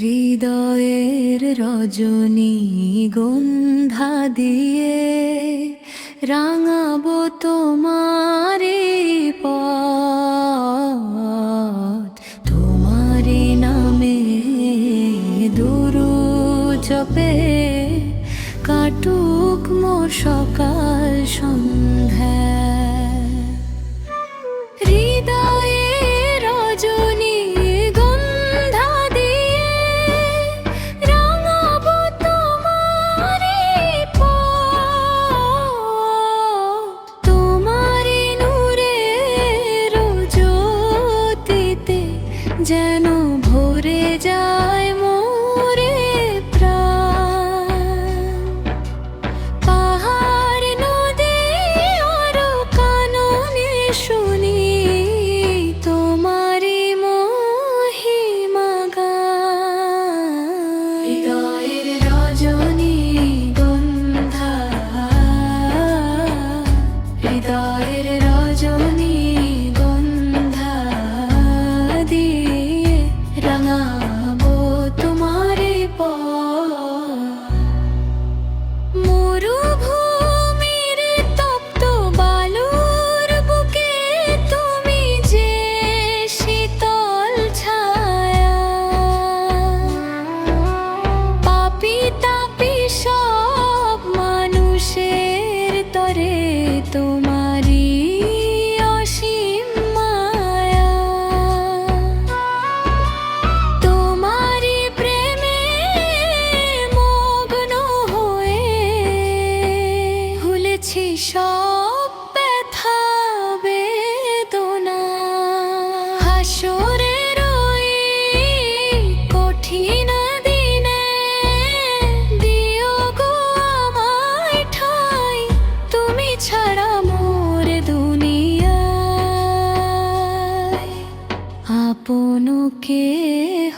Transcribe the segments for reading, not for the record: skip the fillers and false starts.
হৃদয়ের রজনী গন্ধা দিয়ে রাঙাবো তোমারে পথ, তোমারি নামে দুরূদ জপে কাটুক মোর সকাল সন্ধ্যা। যেন ভরে যায় মোরে প্রাণ, পাহাড় নদী আর কাননে শুনি তোমারি মহিমা গান। হৃদয়ের রজনী গন্ধা, হৃদয়ের রজনী রাঙাবো তোমারে মরুভূমির তপ্ত বালুর বুকে তুমি যে শীতল ছায়া, পাপী তাপী সব মানুষের তরে তোমারি অসীম মায়া। তোমারি প্রেমে মগ্ন হয়ে ভুলেছি সব ব্যথা বেদনা। হাসরের ওই কঠিন দিনে দিও গো আমায় ঠাঁই, তুমি ছাড়া মোর দুনিয়ায় আপন কেহ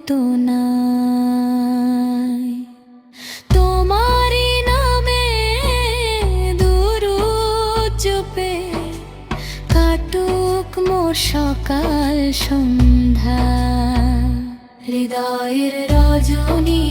তো নাই। তোমারি নামে দুরূদ জপে কাটুক মোর সকাল সন্ধ্যা। হৃদয়ের রজনী